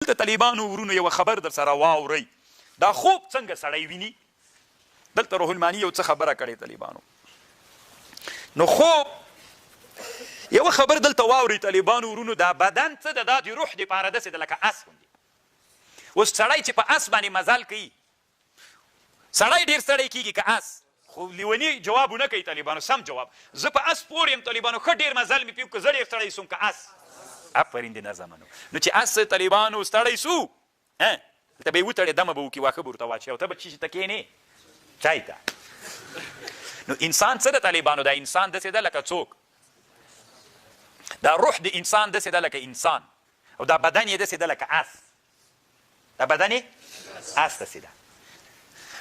د طالبانو ورونو یوه خبر در سره واورئ دا خوب څنګه سړی ویني. دلته روح الماني یو څه خبره کړې طالبانو. نو خوب یوه خبر دلته واورئ طالبانو ورونو، دا بدن څه ده، دا د روح دپاره داسې ده لکه اس غوندې. اوس سړی چې په اس باندې مزل کوي، سړی ډېر ستړی کېږي که اس، خو لیوني جواب ونه کوي طالبانو، سم جواب. زه په اس پور یم طالبانو، ښه ډېر مزل مې پیو که زه ډېر ستړی سوم که اس. آفرین د نظمونو. نو چې اس طالبانو ستړی سو، دلته به یې وتړې دمه به وکړي، واښه به ورته واچوي او ته به چې ته کښېنې چای ته. نو انسان څه د طالبانو، دا انسان داسې ده لکه څوک، دا روح د انسان داسې ده لکه انسان، او دا بدن یې داسې ده لکه اس. دا بدن یې اس داسې ده.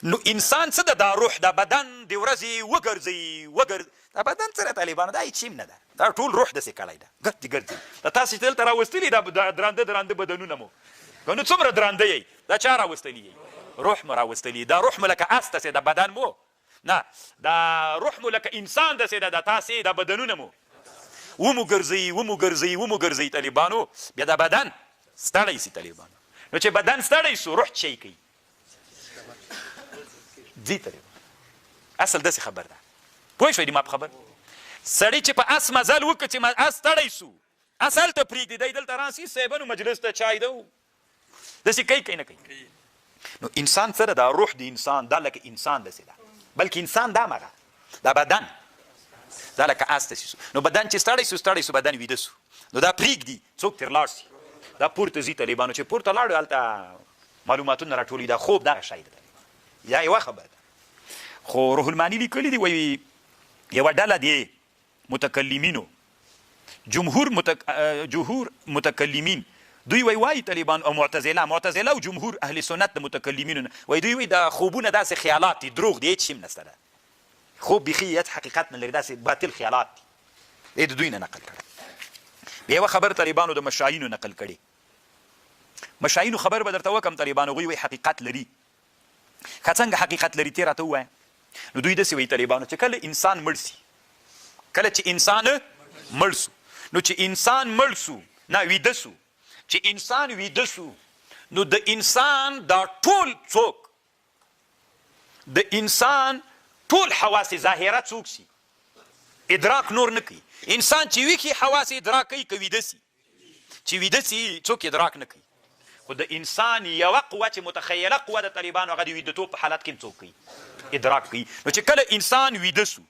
نو انسان څه ده، دا روح، دا بدن د ورځې وګرځي دا بدن څه ده طالبانو، دا هېڅ نه ده، دا ټول روح داسې کړی ده، ګرځي. دا تاسې چې دلته راوستلي دا درانده بدنونه مو، که نو څومره درانده یئ، دا چا راوستلي یئ؟ روح مو راوستلي. دا روح مو لکه اس داسې ده، بدن مو نه، دا روح مو لکه انسان داسې ده، دا تاسې دا بدنونه مو ومو ګرځي طالبانو. بیا دا بدن ستړی سي طالبانو. نو چې بدن ستړی سو، روح څه کوي؟ ځي طالبانو. اصل داسې خبر ده، پوه شوئ د ما په خبر؟ سړی چې په اس مزل وکړه، چې اس ستړی سو، اس هلته پرېږدي، دی دلته راسي صاحبانو مجلس ته چای ده، داسې کوي نه کوي؟ نو انسان څه ده، دا روح د انسان دا لکه انسان داسې ده، بلکې انسان دا مغه دا بدن دا لکه اس داسې سو. نو بدن چې ستړی سو بدن ویده سو، نو دا پرېږدي څوک ترې لاړ سي، دا پورته ځي طالبانو. چې پورته لاړو هلته معلوماتونه راټولوي، دا خوب دغه شی ده طالبانو، یا یوه خبره ده. خو روح الماني لیکلي دي، وایي یوه ډله د متکلمینو، جمهور متکلمین، دوی وایي طالبان او معتزله او جمهور اهل سنت د متکلمینو نه وایي، دوی دا خوبونه داسې خیالات دي، دروغ دي، هېڅ شی هم نشته ده، خوب بیخي هېڅ حقیقت نه لري، داسې باطل خیالات دي. د دوی نه نقل کړی. یوه خبر طالبانو د مشاینو نقل کړي. مشاینو خبر به درته وکړم طالبانو، هغوی وایي حقیقت لري. که څنګه حقیقت لري تی راته ووایه. نو دوی داسې وایي طالبانو چې کله انسان مړ سي، کله چې انسان مړ سو، نو چې انسان مړ سو نه ویده سو، چې انسان ویده سو، نو د انسان دا ټول څوک، د انسان ټول حواس ظاهره څوک سي، ادراک نور نه کوي. انسان چې ویښي حواس ادراک کوي، که ویده سي، چې ویده سي څوک ادراک نه کوي. خو د انسان یوه قوه چې متخیله قوه د طالبانو، هغه د ویدهتوب په حالت کې هم څوک کوي، ادراک کوي. نو چې کله انسان ویده سو،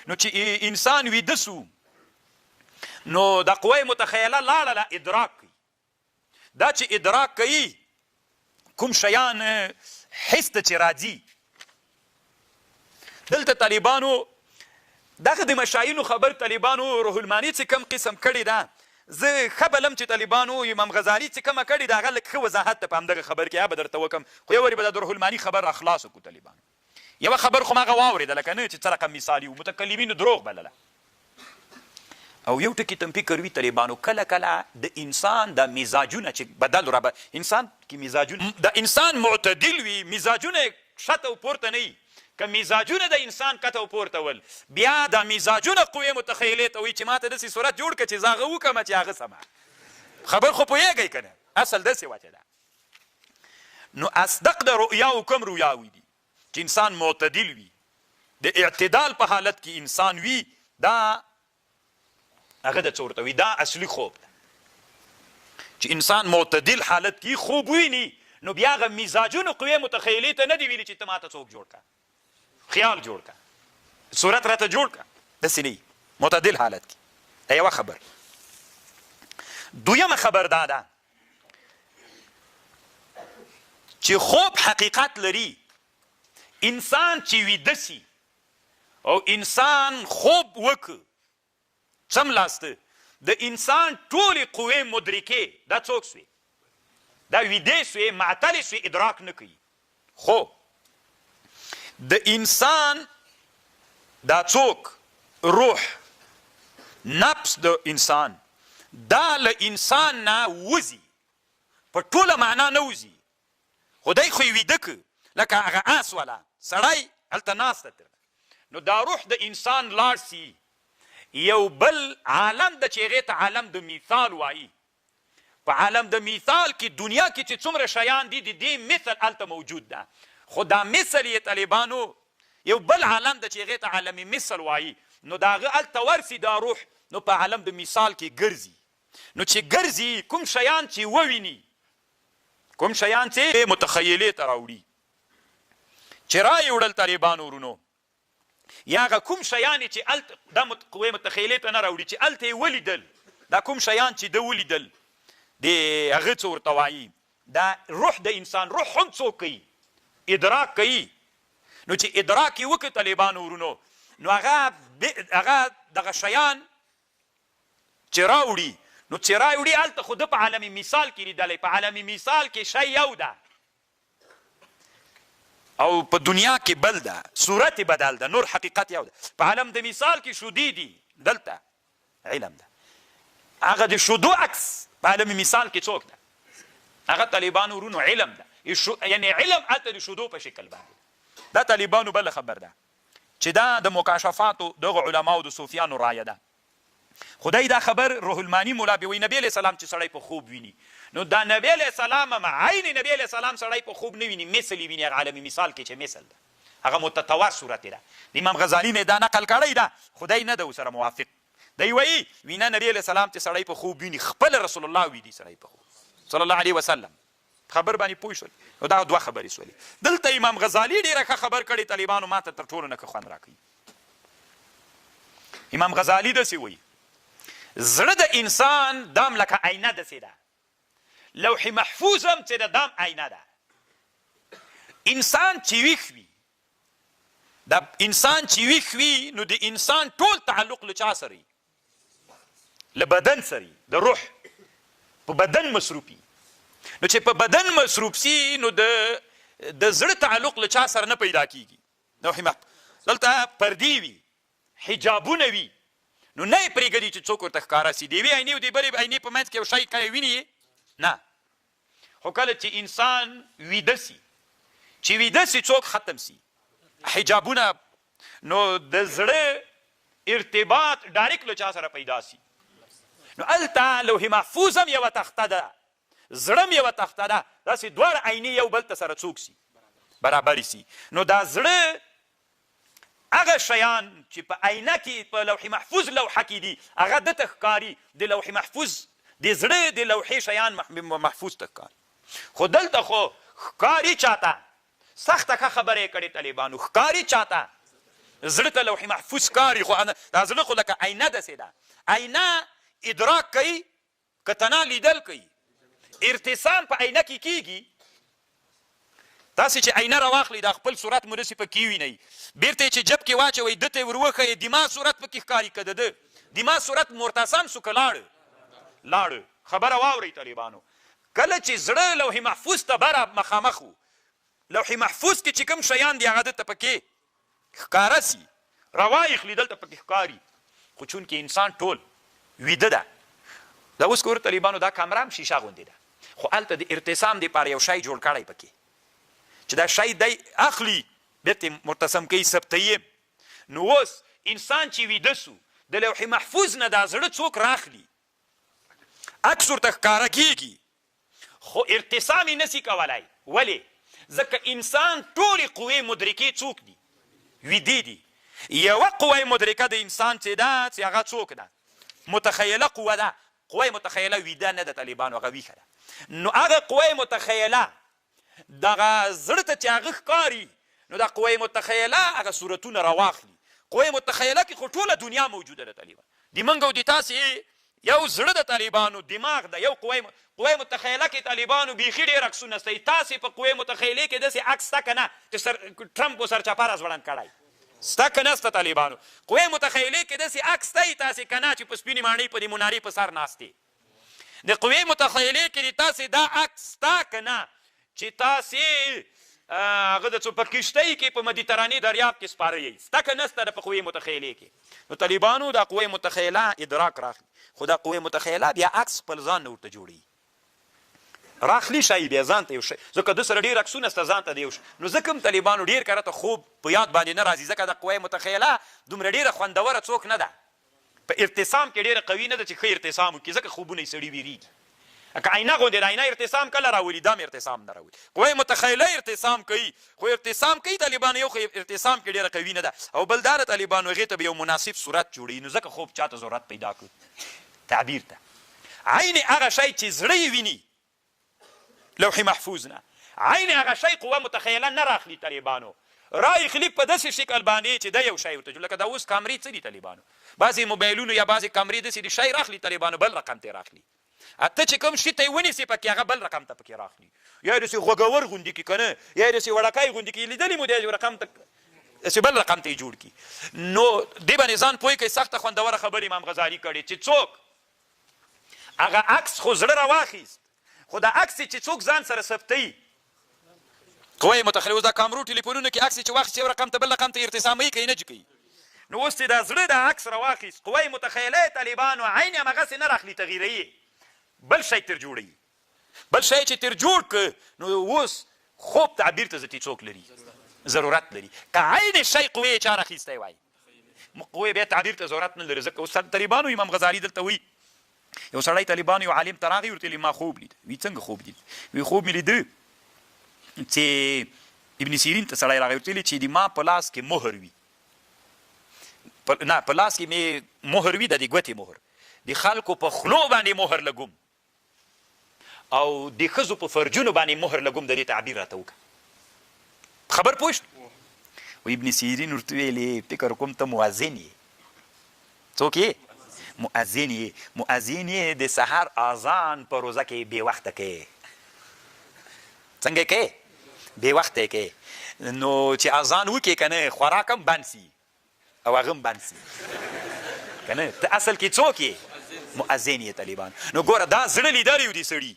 نو چې انسان ویده سو، نو دا قوه متخیله لاړله ادراک کوي. دا چې ادراک کوي، کوم شیان حس ته چې راځي، دلته طالبانو دغه د مشاینو خبر طالبانو روح الماني چې کوم قسم کړې ده، زه ښه بلم چې طالبانو امام غزالي چې کومه کړې ده، هغه لږ ښه وضاحت ته په همدغه خبر کې یا به درته وکړم، خو یو وارې به د روح الماني خبر را خلاص وکړو طالبانو. یوه خبر خو ما هغه واورېده، لکه نه چې څه رقم مثالي وو، متکلمینو دروغ بلله. او یو ټکي تم فکر وي طالبانو، کله کله د انسان د مزاجونه چې بدل را انسان کې مزاجونه، د انسان معتدل وي، مزاجونه ښکته او پورته نه وي. که مزاجونه د انسان کته او پورته ول، بیا د مزاجونه قوې متخیلې ته وایي چې ما ته داسې صورت جوړ کړه چې زه هغه وکړم چې هغه سمه خبر. خو پوهېږئ که نه، اصل داسې وجه ده. نو اصدق د رؤیاو کوم رؤیاوي دي چې انسان معتدل وي، د اعتدال په حالت کې انسان وي، دا هغه د څه ورته وي، دا اصلي خوب ده. چې انسان معتدل حالت کې خوب ویني، نو بیا هغه مزاجونو قوې متخیلې ته نه دي ویلي چې ته ماته څوک جوړ کړه، خیال جوړ کړه، صورت راته جوړ کړه، داسې نه وي، معتدل حالت کې. دا یوه خبر. دویمه خبر دا ده چې خوب حقیقت لري. انسان چې ویده سي او انسان خوب وکړ، څملاسته د انسان ټولې قوې مدرکې دا څوک سوې، دا ویده سوې، معطلې سوې، ادراک نه کوي. خو د انسان دا څوک، روح، نفس د انسان، دا له انسان نه وځي، په ټوله معنا نه وځي، خو دی خو یې ویده که، لکه هغه اس والا سړی هلته ناسته تر، نو دا روح د انسان لاړ سي یو بل عالم د چې هغې ته عالم د مثال وایي، په عالم د مثال کې دنیا کې چې څومره شیان دي د دې مثل هلته موجود ده خو دا مثل یې طالبانو یو بل عالم ده چې هغې ته عالمي مثل وایي نو د هغه هلته ورسي دا روح نو په عالم د مثال کې ګرځي نو چې ګرځي کوم شیان چې وویني کوم شیان چې متخیلې ته راوړي چې رایې وړل طالبانو ورونو یا هغه کوم شیان چې هلته دا قوې متخیلې ته نه راوړي چې هلته یې ولیدل دا کوم شیان چې ده ولیدل د هغه څه ورته وایي دا روح د انسان روح هم څوک کوي ادراک کوي نو چې ادراک یې وکړي طالبانو ورونو نو هغه دغه شیان چې راوړي نو چې راوړي هلته خو ده په عالمي مثال کې لیدلی په عالمي مثال کې شی یو ده او په دنیا کې بل ده صورت بدل ده نور حقیقت یو ده په عالم د مثال کې شودي دي دلته علم ده هغه د شودو عکس په عالم مثال کې څوک ده هغه طالبانو ورونو علم ده یعنی علم هلته د شودو په شکل باندې دا طالبانو بله خبر ده چې دا د مکاشفاتو دغه علماو د صوفیانو رایه ده خدای دا خبر روح المانی مولا به وایي نبی علیه السلام چې سړی په خوب ویني نو دا نبی علیه السلام هم عین نبی علیه السلام سړی په خوب نه ویني مثل یې ویني هغه عالمي مثال کې چې مثل ده هغه متطور صورت ده د امام غزالي نه دا نقل کړی ده خدای نه ده ورسره موافق دی وایي وینه نبی علیه السلام چې سړی په خوب ویني خپل رسول الله ویني سړی په خوب صلی الله علیه وسلم خبر باندې پوه شول نو دا دوه خبرې سولې دلته امام غزالي ډېره ښه خبر کړی طالبانو ما ته تر ټولو نه ښه خوند راکوي امام غزالي داسې وایي زړه د انسان دام لکه آینه داسې ده لوح محفوظ هم چې د دام آینه ده انسان چې ویښ وي دا انسان چې ویښ وي نو د انسان ټول تعلق له چا سره وي له بدن سره د روح په بدن مصروفي نو چې په بدن مصروف سي نو د زړه تعلق له چا سره نه پیدا کیږي لوح محفوظ دلته پردې وي حجابونه وي نو نه یې پرېږدي چې څوک ورته ښکاره سي د یوې عینې او د بلې عینې په منځ کې یو شی کله ویني نه خو کله چې انسان ویده سي چې ویده سي څوک ختم سي حجابونه نو د زړه ارتباط ډایرکټ له چا سره پیدا سي نو هلته لوح محفوظ هم یوه تخته ده زړه هم یوه تخته ده داسې دواړه عینې یو بل ته سره څوک سي برابرې سي نو دا زړه هغه شیان چې په عینه کې په لوح محفوظ لوحه کې دي هغه دته ښکاري د لوح محفوظ د زړه د لوحې شیان محفوظ ته ښکاري خو دلته خو ښکاري چاته سخته ښه خبره یې کړې طالبانو ښکاري چاته زړه ته لوح محفوظ ښکاري خو دا زړه خو لکه عینه داسې ده عینه ادراک کوي که تنها لیدل کوي ارتسام په عینه کې کیږي تاسې چې عینه راواخلئ دا خپل صورت مو داسې پکې وینئ بیرته یې چې جب کې واچوئ ده ته یې ور وښیئ دماغ صورت پکې ښکاري که د ده دماغ صورت مرتسم سو که لاړه خبره واورئ طالبانو کله چې زړه لوح محفوظ ته بره مخامخ و لوح محفوظ کې چې کوم شیان دي هغه دته پکې ښکاره سي راوایخلي دلته پکې ښکاري خو چونکې انسان ټول ویده ده دا اوس که ور طالبانو دا کامره هم شیشه غوندې ده خو هلته د ارتسام دپاره یو شی جوړ کړی پکې چې دا شی دی اخلي بیرته مرتسم کوي ثبتوي نو اوس انسان چې ویده سو د لوح محفوظ نه دا زړه څوک راخلي عکس ورته ښکاره کېږي خو ارتسام یې نسي کولی ولې ځکه انسان ټولې قوې مدرکې څوک دي ویدې دي یوه قوه مدرکه د انسان چې ده چې هغه څوک ده متخیله قوه ده قوه متخیله ویده نه ده طالبانو هغه ویښه ده نو هغه قوه متخیله دغه زړه ته چې هغه ښکاري نو دا قوه متخیله هغه صورتونه راواخلي قوه متخیله کې خو ټوله دنیا موجوده ده طالبان د موږ او د تاسې یو زړه د طالبانو دماغ ده یو قوه متخیله کې طالبانو بیخي ډېر عکسونه سته تاسې په قوه متخیلې کې داسې عکس سته که نه چې ټرمپ و سرچپه راځوړند کړی سته که نه سته طالبانو قوه متخیلې کې داسې عکس سته تاسې که نه چې په سپینې ماڼۍ په دې منارې په سر ناستې د قوې متخیلې کې د تاسې دا عکس سته که نه چې تاسې هغه د څو په کښتۍ کې په مدیترانې دریاب کې سپاره یئ سته که نه سته د په قوې متخیلې کې نو طالبانو دا قوې متخیله ادراک راخلي خو دا قوې متخیله بیا عکس خپل ځان نه ورته جوړوي راخلي شی بیا ځان ته یو شی ځکه ده سره ډېر عکسونه سته ځان ته د یو شی نو ځکه هم طالبانو ډېر کره ته خوب په یاد باندې نه راځي ځکه د قوې متخیله دومره ډېره خوندوره څوک نه ده په ارتسام کې ډېره قوي نه ده چې ښه ارتسام وکړي ځکه خوبونه یې سړي ویریږي که آینه غوندې د آینه ارتسام کله راولي دا مې ارتسام نه راولي قوه متخیله ارتسام کوي خو ارتسام کوي طالبانو یو خو ارتسام کې ډېره قوي نه ده او بل دا د طالبانو هغې ته به یو مناسب صورت جوړوي نو ځکه خوب چاته ضرورت پیدا کړو تعبیر ته عین هغه شی چې زړه یې ویني لوح محفوظ نه عین هغه شی قوه متخیله نه راخلي طالبانو راخلي په داسې شکل باندې چې دا یو شی ورته لکه دا اوس کامرې څه دي طالبانو بعضې موبایلونو یا بعضې کامرې داسې د شی راخلي طالبانو بل رقم ته راخلي ته چې کوم شي ته یې ونیسې پکې هغه بل رقم ته پکې راخلي یا داسې غوږور غوندې کړي که نه یا داسې وړکی غوندې کړي لیدلي مو دی رقم ته داسې بل رقم ته یې جوړ کړي نو دې باندې ځان پوه کوي سخته خوندوره خبرې امام غزالي کړې چې څوک هغه عکس خو زړه راواخیست خو دا عکس چې څوک ځان سره ثبتوي قوه متخیله اوس دا کامرو ټلیفونونو کې عکس چې واخیست یو رقم ته بل رقم ته ارتساموي کوي نه چې کوي نو اوس چې دا زړه دا عکس راواخیست قوه متخیله طالبانو عین همغسې نه راخلي تغیروي بل شی تر جوړوي بل شی چې تر جوړ که نو اوس خوب تعبیر ته ځتي څوک لري ضرورت لري که عین شی قوې چا راخیستی وای قوې بیا تعبیر ته ضرورت نه لري ځکه اوس طالبانو امام غزالي دلته وایي یو سړی طالبانو یو عالم ته راغی ورته ما خوب لید وی څنګه خوب لید وی خوب مې لیده چې ابن سیرین ته سړی راغی ورته ویلي چې د ما په لاس کې مهر وي نه په لاس کې مې مهر وي د دې ګوتې مهر د خلکو په خلو باندې مهر لګوم او د ښځو په فرجونو باندې مهر لګوم د دې تعبیر راته وکړه خبر پوه شو و ابن سیرین ورته ویلې فکر کوم ته مؤذن یې څوک یې مؤذن یې مؤذن یې د سهار اذان په روزه کې بې وخته کوي څنګه کوي بې وخته کوي نو چې اذان وکړي که نه خوراک هم بند سي او هغه هم بند سي که نه ته اصل کې څوک یې مؤذن یې طالبان نو ګوره دا زړه لیدلی و دې سړي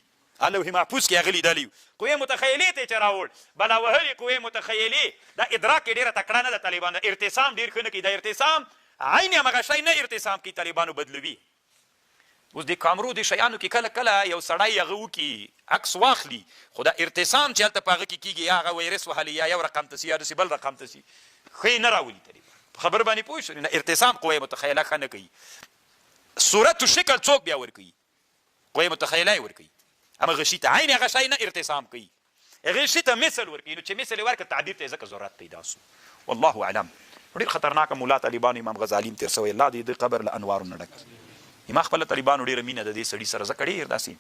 لوح محفوظ کې هغه لیدلی و قوې متخیلې ته یې چې راوړ بلا وهلې قوې متخیلې دا ادراک یې ډېره تکړه نه ده طالبانو ارتسام ډېر ښه نه کوي دا ارتسام عین همغه شی نه ارتسام کوي طالبانو بدلوي اوس د کامرو د شیانو کې کله کله یو سړی هغه وکړي عکس واخلي خو دا ارتسام چې هلته په هغه کې کېږي یا هغه ویرس وهلي یا یو رقم ته سي یا داسې بل رقم ته سي ښه نه راولي طالبان په خبر باندې پوه شو نه ارتسام قوې متخیله ښه نه کوي صورت و شکل څوک بیا ورکوي قوې متخیله یې ورکوي همغه شي ته عین هغه شی نه ارتسام کوي هغې شي ته مثل ورکوي نو چې مثل یې ورکړه تعبیر ته یې ځکه ضرورت پیدا سو والله اعلم ډېر خطرناکه ملا طالبانو امام غزالي هم تېر سوی الله دې د قبر له انوارو نه ډک ما خپله طالبانو ډېره مینه د دې سړي سره ځکه ډېر داسې